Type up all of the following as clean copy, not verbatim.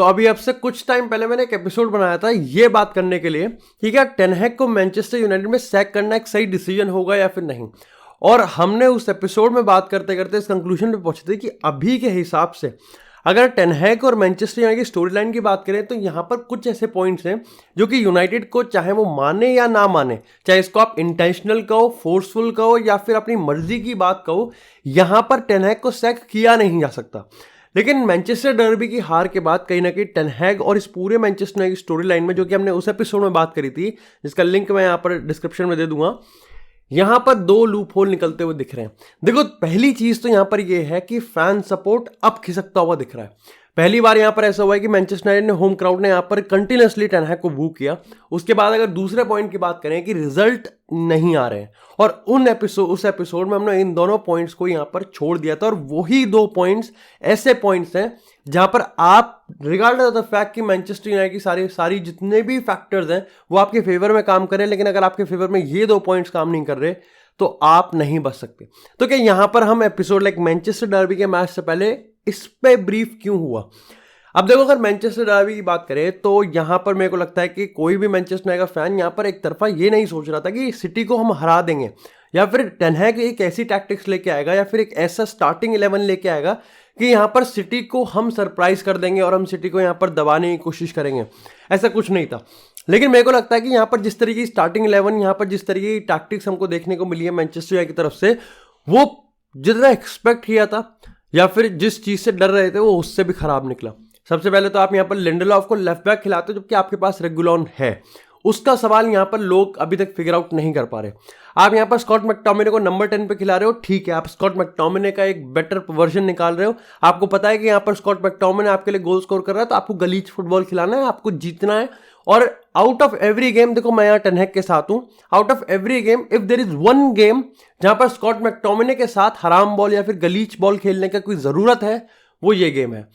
तो अभी अब से कुछ टाइम पहले मैंने एक एपिसोड बनाया था ये बात करने के लिए कि क्या टेन हैग को मैनचेस्टर यूनाइटेड में सैक करना एक सही डिसीजन होगा या फिर नहीं। और हमने उस एपिसोड में बात करते करते इस कंक्लूजन पे पहुंचे थे कि अभी के हिसाब से अगर टेन हैग और मैनचेस्टर यूनाइटेड की स्टोरी लाइन की बात करें तो यहाँ पर कुछ ऐसे पॉइंट्स हैं जो कि यूनाइटेड को चाहे वो माने या ना माने, चाहे इसको आप इंटेंशनल कहो, फोर्सफुल कहो या फिर अपनी मर्जी की बात कहो, यहाँ पर टेन हैग को सैक किया नहीं जा सकता। लेकिन मैनचेस्टर डर्बी की हार के बाद कहीं ना कहीं टेन हैग और इस पूरे मैनचेस्टर यूनाइटेड की स्टोरी लाइन में, जो कि हमने उस एपिसोड में बात करी थी जिसका लिंक मैं यहाँ पर डिस्क्रिप्शन में दे दूंगा, यहां पर दो लूप होल निकलते हुए दिख रहे हैं। देखो, पहली चीज तो यहां पर यह है कि फैन सपोर्ट अब खिसकता हुआ दिख रहा है। पहली बार यहां पर ऐसा हुआ है कि मैनचेस्टर यूनाइटेड ने होम क्राउड ने यहां पर कंटिन्यूअसली टेन हैग को बू किया। उसके बाद अगर दूसरे पॉइंट की बात करें कि रिजल्ट नहीं आ रहे हैं, और उस एपिसोड में हमने इन दोनों पॉइंट्स को यहां पर छोड़ दिया था, और वही दो पॉइंट्स ऐसे पॉइंट्स हैं जहां पर आप रिगार्डलेस ऑफ द फैक्ट कि मैनचेस्टर यूनाइटेड की सारी जितने भी फैक्टर्स हैं वो आपके फेवर में काम कर रहे हैं, लेकिन अगर आपके फेवर में ये दो पॉइंट्स काम नहीं कर रहे तो आप नहीं बच सकते। तो क्या यहां पर हम एपिसोड लाइक मैनचेस्टर डर्बी के मैच से पहले इस पे ब्रीफ क्यों हुआ? अब देखो, अगर मैनचेस्टर डर्बी की बात करें तो यहां पर मेरे को लगता है कि कोई भी मैनचेस्टर यूनाइटेड का फैन यहां पर एक तरफा ये नहीं सोच रहा था कि सिटी को हम हरा देंगे, या फिर टेन हैग एक ऐसी टैक्टिक्स लेके आएगा या फिर एक ऐसा स्टार्टिंग 11 लेके आएगा कि यहां पर सिटी को हम सरप्राइज कर देंगे और हम सिटी को यहां पर दबाने की कोशिश करेंगे। ऐसा कुछ नहीं था। लेकिन मेरे को लगता है कि यहां पर जिस तरीके की स्टार्टिंग 11, यहां पर जिस तरीके की टैक्टिक्स हमको देखने को मिली है मैनचेस्टर यूनाइटेड की तरफ से, वो जितना एक्सपेक्ट किया था या फिर जिस चीज से डर रहे थे वो उससे भी खराब निकला। सबसे पहले तो आप यहां पर लिंडलॉफ को लेफ्ट बैक खिलाते हो जबकि आपके पास रेगुलॉन है। उसका सवाल यहां पर लोग अभी तक फिगर आउट नहीं कर पा रहे। आप यहां पर स्कॉट मैकटोमिने को नंबर 10 पे खिला रहे हो, ठीक है, आप स्कॉट मैकटोमिने का एक बेटर वर्जन निकाल रहे हो। आपको पता है कि यहां पर स्कॉट मैकटोमिने आपके लिए गोल स्कोर कर रहा है, तो आपको गलीच फुटबॉल खिलाना है, आपको जीतना है। और आउट ऑफ एवरी गेम, देखो मैं यहां टेन हैग के साथ हूं, out of every game if there is one game जहां पर स्कॉट मैकटोमिने के साथ हराम बॉल या फिर गलीच बॉल खेलने का कोई जरूरत है, वो ये गेम है।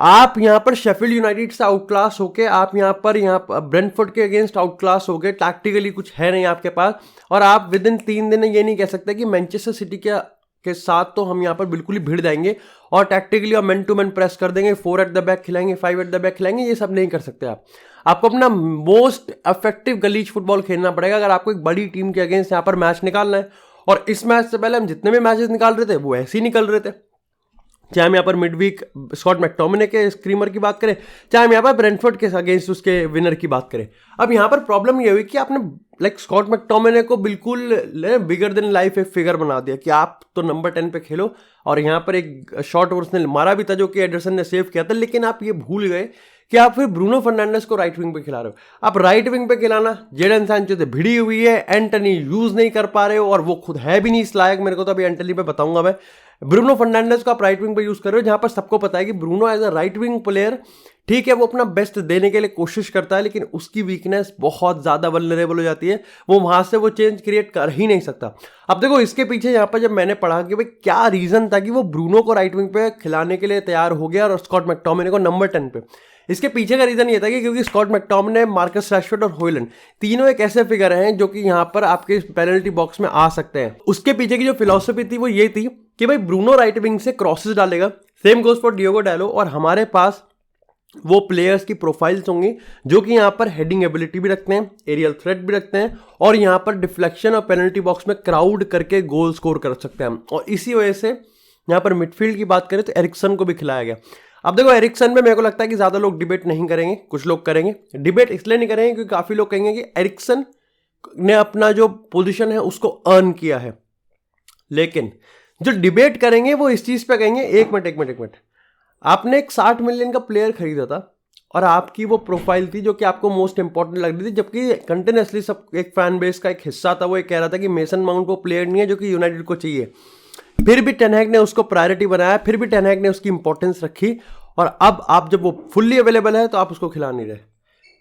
आप यहां पर शेफील्ड यूनाइटेड से आउटक्लास होके, आप यहां पर ब्रेंटफोर्ड के अगेंस्ट आउटक्लास होके, टैक्टिकली कुछ है नहीं आपके पास, और आप विद इन 3 दिन ये नहीं कह सकते कि मैनचेस्टर सिटी के साथ तो हम यहां पर बिल्कुल ही भिड़ जाएंगे और टैक्टिकली और मैन टू मैन प्रेस कर देंगे, 4 एट द बैक खिलाएंगे, 5 एट द बैक खिलाएंगे। ये सब नहीं कर सकते आपको अपना मोस्ट इफेक्टिव गलीच फुटबॉल खेलना पड़ेगा अगर आपको एक बड़ी टीम के अगेंस्ट यहां पर मैच निकालना है। और इस मैच से पहले हम जितने भी मैचेस निकाल रहे थे वो ऐसे ही निकल रहे थे, चाहे हम यहाँ पर मिडवीक स्कॉट मैकटोमिने के स्क्रीमर की बात करें, चाहे हम यहाँ पर ब्रेंटफोर्ड के अगेंस्ट उसके विनर की बात करें। अब यहाँ पर प्रॉब्लम ये हुई कि आपने लाइक स्कॉट मैकटोमिने को बिल्कुल बिगर देन लाइफ एक फिगर बना दिया कि आप तो नंबर 10 पे खेलो, और यहाँ पर एक शॉट उसने मारा भी था जो कि एडरसन ने सेव किया था। लेकिन आप ये भूल गए कि आप फिर ब्रूनो फर्नांडिस को राइट विंग पे खिला रहे हो। आप राइट विंग पे खिलाना, जेडन सांचो से भिड़ी हुई है, एंटनी यूज नहीं कर पा रहे हो, और वो खुद है भी नहीं इस लायक। मेरे को तो अभी एंटनी पे बताऊंगा मैं। ब्रूनो फर्नांडिस को आप राइट विंग पे यूज कर रहे हो, जहां पर सबको पता है कि Bruno as a right wing player, ठीक है, वो अपना बेस्ट देने के लिए कोशिश करता है, लेकिन उसकी वीकनेस बहुत ज्यादा वल्नरेबल हो जाती है, वो वहां से वो चेंज क्रिएट कर ही नहीं सकता। अब देखो, इसके पीछे यहाँ पर जब मैंने पढ़ा कि भाई क्या रीजन था कि वो ब्रूनो को राइट विंग पे खिलाने के लिए तैयार हो गया और स्कॉट मैकटोमिने को नंबर 10 पे, इसके पीछे का रीजन ये था कि क्योंकि स्कॉट मैकटोमिने, मार्कस रैशफोर्ड और होयलैंड तीनों एक ऐसे फिगर हैं जो कि यहाँ पर आपके पेनल्टी बॉक्स में आ सकते हैं। उसके पीछे की जो फिलॉसफी थी वो ये थी कि भाई ब्रूनो राइट विंग से क्रॉसेस डालेगा, सेम गोज फॉर डियोगो डालो, और हमारे पास वो प्लेयर्स की प्रोफाइल्स होंगी जो कि यहाँ पर हेडिंग एबिलिटी भी रखते हैं, एरियल थ्रेट भी रखते हैं, और यहाँ पर डिफ्लेक्शन और पेनल्टी बॉक्स में क्राउड करके गोल स्कोर कर सकते हैं। और इसी वजह से यहाँ पर मिडफील्ड की बात करें तो एरिक्सन को भी खिलाया गया। अब देखो, एरिक्सन में मेरे को लगता है कि ज्यादा लोग डिबेट नहीं करेंगे, कुछ लोग करेंगे डिबेट, इसलिए नहीं करेंगे क्योंकि काफी लोग कहेंगे कि एरिक्सन ने अपना जो पोजीशन है उसको अर्न किया है। लेकिन जो डिबेट करेंगे वो इस चीज पे कहेंगे, एक मिनट, आपने एक 60 मिलियन का प्लेयर खरीदा था और आपकी वो प्रोफाइल थी जो कि आपको मोस्ट इंपॉर्टेंट लग रही थी, जबकि कंटिन्यूसली सब एक फैन बेस का एक हिस्सा था वो ये कह रहा था कि मेसन माउंट वो प्लेयर नहीं है जो कि यूनाइटेड को चाहिए। फिर भी टेन हैग ने उसको प्रायोरिटी बनाया, फिर भी टेन हैग ने उसकी इंपॉर्टेंस रखी, और अब आप जब वो फुल्ली अवेलेबल है तो आप उसको खिला नहीं रहे।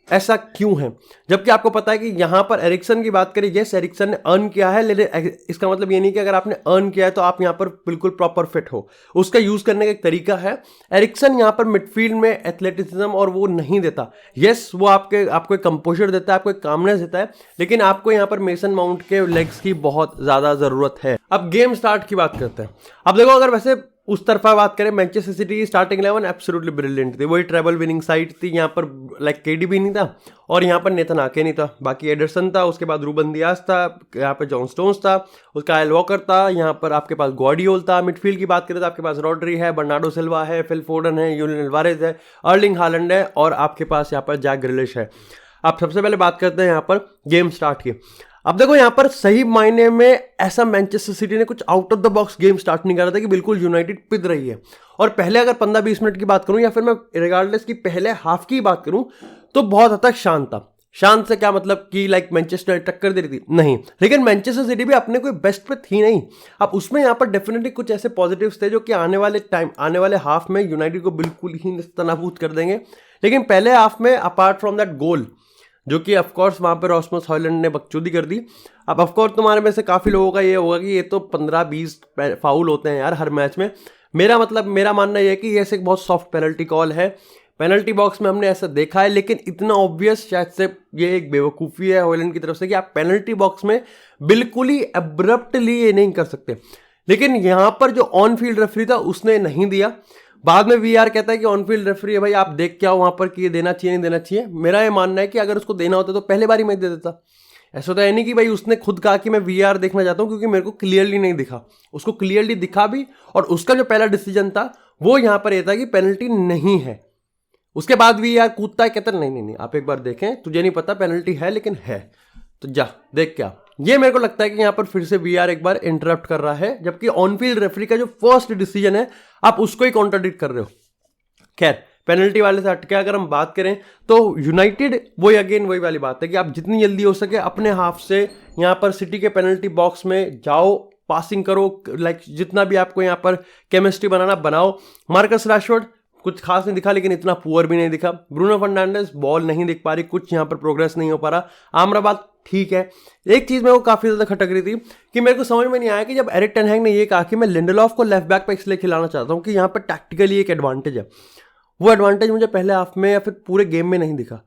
ऐसा क्यों है? जबकि आपको पता है कि यहां पर एरिक्सन की बात करें, यस एरिक्सन ने अर्न किया है, लेकिन इसका मतलब ये नहीं कि अगर आपने अर्न किया है तो आप यहां पर बिल्कुल प्रॉपर फिट हो। उसका यूज करने का एक तरीका है। एरिक्सन यहां पर मिडफील्ड में एथलेटिसिज्म और वो नहीं देता। यस, वो आपको एक कंपोजर देता है, आपको एक कामनेस देता है, लेकिन आपको यहां पर मेसन माउंट के लेग्स की बहुत ज्यादा जरूरत है। अब गेम स्टार्ट की बात करते हैं। अब देखो, अगर वैसे उस तरफा बात करें, मैनचेस्टर सिटी की स्टार्टिंग 11 एब्सोल्युटली ब्रिलियंट थी, वही ट्रेबल विनिंग साइड थी। यहाँ पर लाइक केडी भी नहीं था और यहाँ पर नेथन आके नहीं था, बाकी एडरसन था, उसके बाद रूबन दियास था, यहाँ पर जॉन स्टोन्स था, उसका काइल वॉकर था, यहाँ पर आपके पास गॉर्डियोल था। मिडफील्ड की बात करें तो आपके पास रॉड्री है, बर्नार्डो सिल्वा है, फिल फोडन है, यूलियन अल्वारेज है, अर्लिंग हालैंड है और आपके पास यहाँ पर जैक ग्रिलिश है। आप सबसे पहले बात करते हैं यहाँ पर गेम स्टार्ट की। अब देखो यहाँ पर सही मायने में ऐसा मैनचेस्टर सिटी ने कुछ out of the box game start नहीं कर रहा था कि बिल्कुल यूनाइटेड पिद रही है। और पहले अगर 15-20 मिनट की बात करूं या फिर मैं रिगार्डलेस की पहले हाफ की बात करूं तो बहुत हद तक शांत था। शांत से क्या मतलब कि लाइक मैनचेस्टर टक्कर दे रही थी, नहीं, लेकिन मैनचेस्टर सिटी भी अपने कोई बेस्ट पे थी नहीं। अब उसमें यहाँ पर डेफिनेटली कुछ ऐसे पॉजिटिव्स थे जो कि आने वाले हाफ में यूनाइटेड को बिल्कुल ही नेस्तनाबूद कर देंगे। लेकिन पहले हाफ में अपार्ट फ्रॉम दैट गोल, जो कि ऑफकोर्स वहाँ पर रॉसमस हॉयलैंड ने बकचोदी कर दी। अब ऑफकोर्स तुम्हारे में से काफ़ी लोगों का ये होगा कि ये तो 15-20 फाउल होते हैं यार हर मैच में। मेरा मानना ये है कि ये एक बहुत सॉफ्ट पेनल्टी कॉल है। पेनल्टी बॉक्स में हमने ऐसा देखा है, लेकिन इतना ऑब्वियस शायद से ये एक बेवकूफ़ी है हॉयलैंड की तरफ से कि आप पेनल्टी बॉक्स में बिल्कुल ही अब्रप्टली ये नहीं कर सकते। लेकिन यहाँ पर जो ऑन फील्ड रेफरी था उसने नहीं दिया। बाद में वीआर कहता है कि ऑन फील्ड रेफरी है भाई, आप देख के आओ वहां पर कि ये देना चाहिए नहीं देना चाहिए। मेरा ये मानना है कि अगर उसको देना होता तो पहले बार ही मैं दे देता। ऐसा तो है नहीं कि भाई उसने खुद कहा कि मैं वीआर देखना चाहता हूं क्योंकि मेरे को क्लियरली नहीं दिखा। उसको क्लियरली दिखा भी, और उसका जो पहला डिसीजन था वो यहां पर यह था कि पेनल्टी नहीं है। उसके बाद वीआर कूदता है, कहता नहीं नहीं नहीं आप एक बार देखें, तुझे नहीं पता पेनल्टी है लेकिन है, तो जा देख क्या। ये मेरे को लगता है कि यहाँ पर फिर से वीआर एक बार इंटरप्ट कर रहा है, जबकि ऑन फील्ड रेफरी का जो फर्स्ट डिसीजन है आप उसको ही कॉन्ट्राडिक्ट कर रहे हो। खैर, पेनल्टी वाले से हटके अगर हम बात करें तो यूनाइटेड वही वाली बात है कि आप जितनी जल्दी हो सके अपने हाफ से यहाँ पर सिटी के पेनल्टी बॉक्स में जाओ, पासिंग करो, लाइक जितना भी आपको यहाँ पर केमिस्ट्री बनाना बनाओ। मार्कस रैशफोर्ड कुछ खास नहीं दिखा, लेकिन इतना पुअर भी नहीं दिखा। ब्रूनो फर्नांडिस बॉल नहीं दिख पा रही, कुछ यहाँ पर प्रोग्रेस नहीं हो पा रहा। आमराबाद ठीक है। एक चीज मेरे को काफी ज्यादा खटक रही थी कि मेरे को समझ में नहीं आया कि जब एरिक टेन हैग ने ये कहा कि मैं लिंडलॉफ को लेफ्ट बैक पे इसलिए खिलाना चाहता हूँ कि यहाँ पर टैक्टिकली एक एडवांटेज है, वो एडवांटेज मुझे पहले हाफ में या फिर पूरे गेम में नहीं दिखा।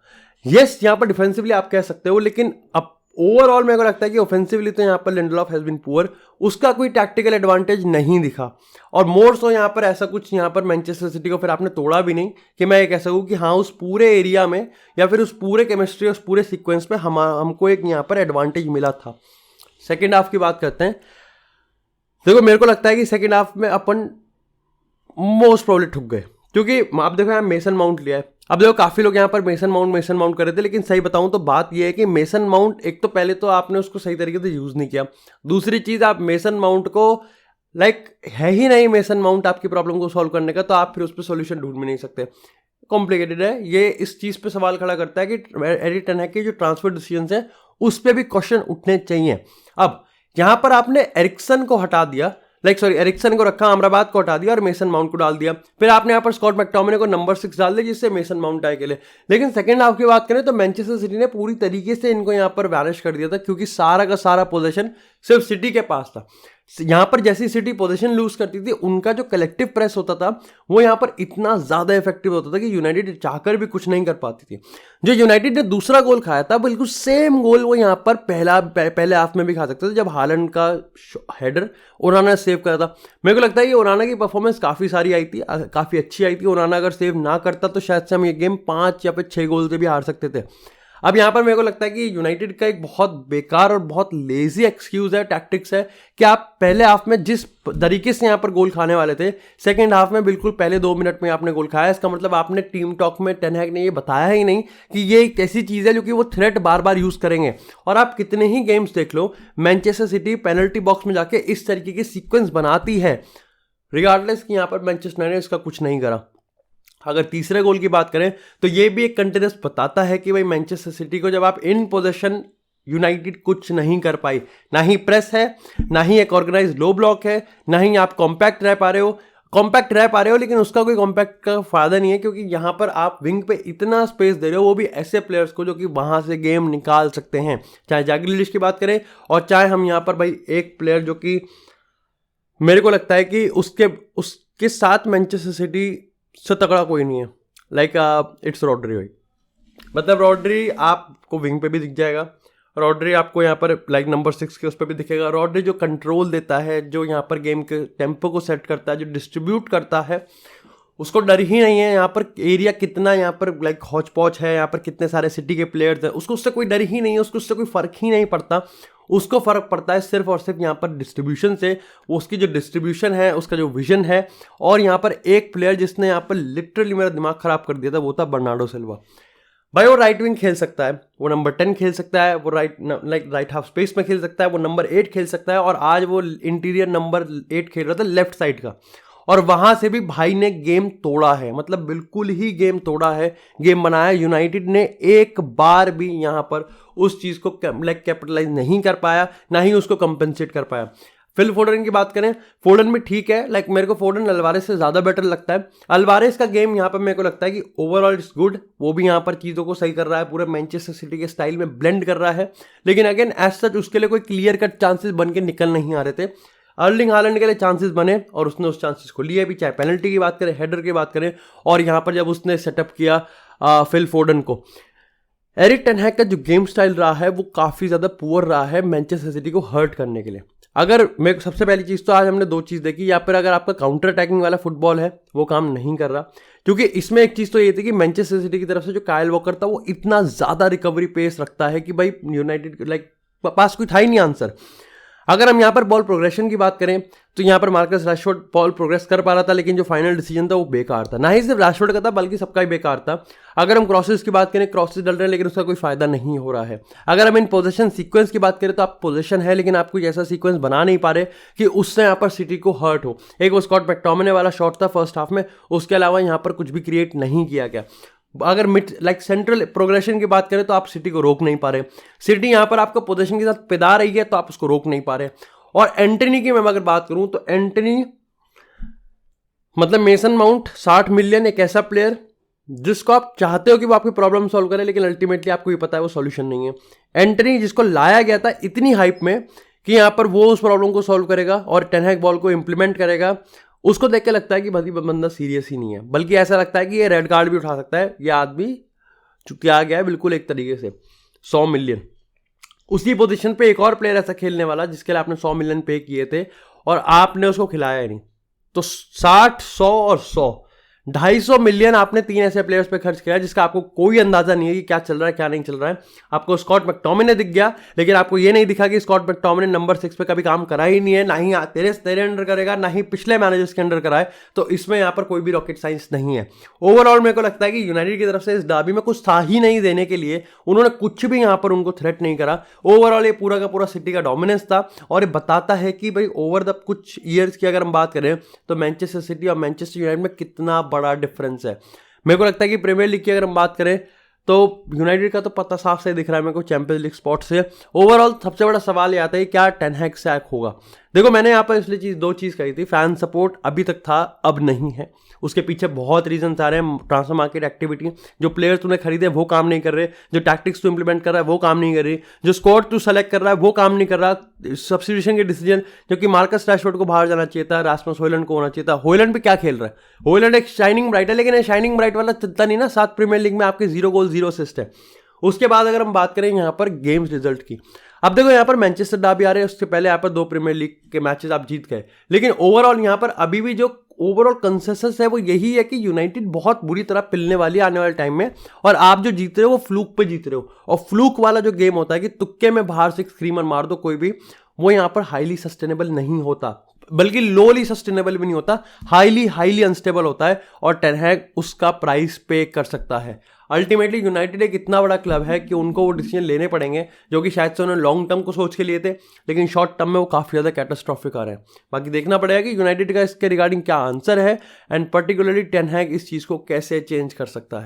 यस, यहाँ पर डिफेंसिवली आप कह सकते हो, लेकिन अब ओवरऑल मेरे को लगता है कि ऑफेंसिवली तो यहाँ पर लिंडलॉफ हैज बीन पुअर, उसका कोई टैक्टिकल एडवांटेज नहीं दिखा। और मोर सो यहाँ पर ऐसा कुछ यहाँ पर मैनचेस्टर सिटी को फिर आपने तोड़ा भी नहीं कि मैं ये कह सकूँ कि हाँ उस पूरे एरिया में या फिर उस पूरे केमिस्ट्री, उस पूरे सीक्वेंस में हमको एक यहाँ पर एडवांटेज मिला था। सेकेंड हाफ की बात करते हैं। देखो मेरे को लगता है कि सेकेंड हाफ में अपन मोस्ट प्रॉब्ली ठुक गए, क्योंकि आप देखो यहाँ मेसन माउंट लिया है। अब देखो काफी लोग यहाँ पर मेसन माउंट कर रहे थे, लेकिन सही बताऊं तो बात यह है कि मेसन माउंट, एक तो पहले तो आपने उसको सही तरीके से यूज नहीं किया, दूसरी चीज आप मेसन माउंट को लाइक है ही नहीं मेसन माउंट आपकी प्रॉब्लम को सॉल्व करने का, तो आप फिर उस पर सोल्यूशन ढूंढ भी नहीं सकते। कॉम्प्लिकेटेड है ये। इस चीज पे सवाल खड़ा करता है कि एरिक टेन हैग के जो ट्रांसफर डिसीजन है उस पर भी क्वेश्चन उठने चाहिए। अब यहां पर आपने एरिक्सन को हटा दिया, एरिक्सन को रखा, अमराबाद को हटा दिया और मेसन माउंट को डाल दिया। फिर आपने यहाँ पर स्कॉट मैकटोमिने को नंबर 6 डाल दिया जिससे मेसन माउंट आए के लिए। लेकिन सेकंड हाफ की बात करें तो मैनचेस्टर सिटी ने पूरी तरीके से इनको यहाँ पर वैनिश कर दिया था, क्योंकि सारा का सारा पोजीशन सिर्फ सिटी के पास था। यहाँ पर जैसी सिटी पोजीशन लूज करती थी, उनका जो कलेक्टिव प्रेस होता था वो यहाँ पर इतना ज्यादा इफेक्टिव होता था कि यूनाइटेड चाहकर भी कुछ नहीं कर पाती थी। जो यूनाइटेड ने दूसरा गोल खाया था, बिल्कुल सेम गोल वो यहाँ पर पहले हाफ में भी खा सकते थे, जब हालैंड का हेडर ओनाना ने सेव करा था। मेरे को लगता है कि ओनाना की परफॉर्मेंस काफी सारी आई थी, काफी अच्छी आई थी। ओनाना अगर सेव ना करता तो शायद से हम ये गेम 5 या फिर 6 गोल से भी हार सकते थे। अब यहाँ पर मेरे को लगता है कि यूनाइटेड का एक बहुत बेकार और बहुत लेजी एक्सक्यूज है, टैक्टिक्स है, कि आप पहले हाफ में जिस तरीके से यहाँ पर गोल खाने वाले थे, सेकंड हाफ में बिल्कुल पहले 2 मिनट में आपने गोल खाया। इसका मतलब आपने टीम टॉक में टेन हैग ने ये बताया ही नहीं कि ये एक ऐसी चीज़ है जो कि वो थ्रेट बार बार यूज़ करेंगे। और आप कितने ही गेम्स देख लो, मैनचेस्टर सिटी पेनल्टी बॉक्स में जाके इस तरीके की सीक्वेंस बनाती है, रिगार्डलेस कि यहाँ पर मैनचेस्टर यूनाइटेड ने इसका कुछ नहीं करा। अगर तीसरे गोल की बात करें तो ये भी एक कंटिन्यूस बताता है कि भाई मैनचेस्टर सिटी को जब आप इन पोजीशन, यूनाइटेड कुछ नहीं कर पाई, ना ही प्रेस है, ना ही एक ऑर्गेनाइज लो ब्लॉक है, ना ही आप कॉम्पैक्ट रह पा रहे हो, लेकिन उसका कोई कॉम्पैक्ट का फायदा नहीं है, क्योंकि यहाँ पर आप विंग पे इतना स्पेस दे रहे हो, वो भी ऐसे प्लेयर्स को जो कि वहां से गेम निकाल सकते हैं। चाहे जैक ग्रिलिश की बात करें और चाहे हम यहाँ पर भाई एक प्लेयर जो कि मेरे को लगता है कि उसके साथ मैनचेस्टर सिटी से तगड़ा कोई नहीं है, लाइक इट्स रॉड्री भाई। मतलब रॉड्री आपको विंग पे भी दिख जाएगा, रॉड्री आपको यहाँ पर लाइक नंबर 6 के उस पर भी दिखेगा। रॉड्री जो कंट्रोल देता है, जो यहाँ पर गेम के टेम्पो को सेट करता है, जो डिस्ट्रीब्यूट करता है, उसको डर ही नहीं है। यहाँ पर एरिया कितना यहाँ पर लाइक हौच पौच है, यहाँ पर कितने सारे सिटी के प्लेयर्स हैं, उसको उससे कोई डर ही नहीं है, उसको उससे कोई फ़र्क ही नहीं पड़ता। उसको फ़र्क पड़ता है सिर्फ और सिर्फ यहाँ पर डिस्ट्रीब्यूशन से। वो उसकी जो डिस्ट्रीब्यूशन है, उसका जो विजन है। और यहाँ पर एक प्लेयर जिसने यहाँ पर लिटरली मेरा दिमाग ख़राब कर दिया था, वो था बर्नार्डो सिल्वा। भाई वो राइट विंग खेल सकता है, वो नंबर 10 खेल सकता है, वो राइट हाफ स्पेस में खेल सकता है, वो नंबर 8 खेल सकता है, और आज वो इंटीरियर नंबर 8 खेल रहा था लेफ्ट साइड का, और वहां से भी भाई ने गेम तोड़ा है। मतलब बिल्कुल ही गेम तोड़ा है, गेम बनाया। यूनाइटेड ने एक बार भी यहां पर उस चीज को लाइक कैपिटलाइज नहीं कर पाया, ना ही उसको कंपेंसेट कर पाया। फिल फोडन की बात करें, फोडन भी ठीक है, लाइक मेरे को फोडन अल्वारेस से ज़्यादा बेटर लगता है। अल्वारेस का गेम यहाँ पर मेरे को लगता है कि ओवरऑल इट्स गुड, वो भी यहाँ पर चीज़ों को सही कर रहा है, पूरे मैनचेस्टर सिटी के स्टाइल में ब्लेंड कर रहा है। लेकिन अगेन एज सच उसके लिए कोई क्लियर कट चांसेस बन के निकल नहीं आ रहे थे। अर्लिंग हालैंड के लिए चांसेस बने और उसने उस चांसेस को लिए भी, चाहे पेनल्टी की बात करें, हेडर की बात करें, और यहाँ पर जब उसने सेटअप किया फिल फोडन को। एरिक टेन हैग का जो गेम स्टाइल रहा है वो काफ़ी ज़्यादा पुअर रहा है मैनचेस्टर सिटी को हर्ट करने के लिए। अगर मेरे सबसे पहली चीज़ तो आज हमने दो चीज़ देखी, या फिर अगर आपका काउंटर अटैकिंग वाला फुटबॉल है वो काम नहीं कर रहा, क्योंकि इसमें एक चीज़ तो ये थी कि मैनचेस्टर सिटी की तरफ से जो काइल वॉकर था वो इतना ज़्यादा रिकवरी पेस रखता है कि भाई यूनाइटेड लाइक पास कोई था ही नहीं आंसर। अगर हम यहाँ पर बॉल प्रोग्रेशन की बात करें तो यहाँ पर मार्कस रैशफोर्ड बॉल प्रोग्रेस कर पा रहा था, लेकिन जो फाइनल डिसीजन था वो बेकार था। ना ही सिर्फ रैशफोर्ड का था बल्कि सबका ही बेकार था। अगर हम क्रॉसेस की बात करें, क्रॉसेस डल रहे हैं लेकिन उसका कोई फायदा नहीं हो रहा है। अगर हम इन पोजीशन सीक्वेंस की बात करें तो आप पोजीशन है लेकिन आप कोई ऐसा सीक्वेंस बना नहीं पा रहे कि उससे यहाँ पर सिटी को हर्ट हो। एक वो स्कॉट मैकटोमिने वाला शॉट था फर्स्ट हाफ में, उसके अलावा यहाँ पर कुछ भी क्रिएट नहीं किया गया। अगर मिड लाइक सेंट्रल प्रोग्रेशन की बात करें तो आप सिटी को रोक नहीं पा रहे। सिटी यहाँ पर आपको पोजीशन के साथ पिदा रही है तो आप उसको रोक नहीं पा रहे। और एंटनी की मैं अगर बात करूं तो एंटनी मतलब मेसन माउंट 60 मिलियन, एक ऐसा प्लेयर जिसको आप चाहते हो कि वो आपकी प्रॉब्लम सॉल्व करे, लेकिन अल्टीमेटली आपको ये पता है वो सॉल्यूशन नहीं है। एंटनी जिसको लाया गया था इतनी हाइप में कि यहाँ पर वो उस प्रॉब्लम को सॉल्व करेगा और टेन हैग बॉल को इंप्लीमेंट करेगा, उसको देख के लगता है कि भाई बंदा सीरियस ही नहीं है, बल्कि ऐसा लगता है कि ये रेड कार्ड भी उठा सकता है। ये आदमी चुकी आ गया है बिल्कुल एक तरीके से। 100 मिलियन, उसी पोजीशन पे एक और प्लेयर ऐसा खेलने वाला जिसके लिए आपने 100 मिलियन पे किए थे और आपने उसको खिलाया ही नहीं। तो 60, 100 और 100, 250 मिलियन आपने 3 ऐसे प्लेयर्स पे खर्च किया जिसका आपको कोई अंदाजा नहीं है कि क्या चल रहा है क्या नहीं चल रहा है। आपको स्कॉट मैकटोमिने दिख गया, लेकिन आपको ये नहीं दिखा कि स्कॉट मैकटोमिने नंबर 6 पे कभी काम करा ही नहीं है, ना ही तेरे अंडर करेगा, ना ही पिछले मैनेजर्स के अंडर कराए। तो इसमें यहाँ पर कोई भी रॉकेट साइंस नहीं है। ओवरऑल मेरे को लगता है कि यूनाइटेड की तरफ से इस डर्बी में कुछ था ही नहीं देने के लिए, उन्होंने कुछ भी यहाँ पर उनको थ्रेट नहीं करा। ओवरऑल ये पूरा का पूरा सिटी का डोमिनेंस था और ये बताता है कि भाई ओवर द कुछ ईयर्स की अगर हम बात करें तो मैनचेस्टर सिटी और मैनचेस्टर यूनाइटेड में कितना बड़ा डिफरेंस है। मेरे को लगता है कि प्रीमियर लीग की अगर हम बात करें तो यूनाइटेड का तो पता साफ से दिख रहा है मेरे को चैंपियंस लीग स्पॉट से। ओवरऑल सबसे बड़ा सवाल ये आता है क्या टेन हैग सैक होगा। देखो मैंने यहाँ पर इसलिए दो चीज़ कही थी, फैन सपोर्ट अभी तक था अब नहीं है, उसके पीछे बहुत रीजन आ रहे हैं। ट्रांसफर मार्केट एक्टिविटी, जो प्लेयर्स तूने खरीदे वो काम नहीं कर रहे, जो टैक्टिक्स तू इंप्लीमेंट कर रहा है वो काम नहीं कर रही, जो स्क्वाड तू सेलेक्ट कर रहा है वो काम नहीं कर रहा, सब्स्टिट्यूशन के डिसीजन, जो कि मार्कस रैशफोर्ड को बाहर जाना चाहिए था, रास्मस हॉयलैंड को होना चाहिए था। हॉयलैंड भी क्या खेल रहा है, हॉयलैंड एक शाइनिंग ब्राइट है, लेकिन ये शाइनिंग ब्राइट वाला चलता नहीं ना। 7 प्रीमियर लीग में आपके 0 गोल 0 असिस्ट है। उसके बाद अगर हम बात करें यहाँ पर गेम्स रिजल्ट की, अब देखो यहाँ पर मैनचेस्टर डर्बी आ रहे हैं, उससे पहले यहाँ पर 2 प्रीमियर लीग के मैचेस आप जीत गए, लेकिन ओवरऑल यहाँ पर अभी भी जो ओवरऑल कंसेंसस है वो यही है कि यूनाइटेड बहुत बुरी तरह पिलने वाली है आने वाले टाइम में, और आप जो जीत रहे हो वो फ्लूक पे जीत रहे हो। और फ्लूक वाला जो गेम होता है कि तुक्के में बाहर से स्क्रीमर मार दो कोई भी, वो यहाँ पर हाईली सस्टेनेबल नहीं होता, बल्कि लोली सस्टेनेबल भी नहीं होता, हाईली अनस्टेबल होता है, और टेन हैग उसका प्राइस पे कर सकता है। अल्टीमेटली यूनाइटेड एक इतना बड़ा क्लब है कि उनको वो डिसीजन लेने पड़ेंगे जो कि शायद से उन्होंने लॉन्ग टर्म को सोच के लिए थे, लेकिन शॉर्ट टर्म में वो काफ़ी ज़्यादा कैटास्ट्रॉफिक आ रहे हैं। बाकी देखना पड़ेगा कि यूनाइटेड का इसके रिगार्डिंग क्या आंसर है, एंड पर्टिकुलरली टेन हैग इस चीज़ को कैसे चेंज कर सकता है।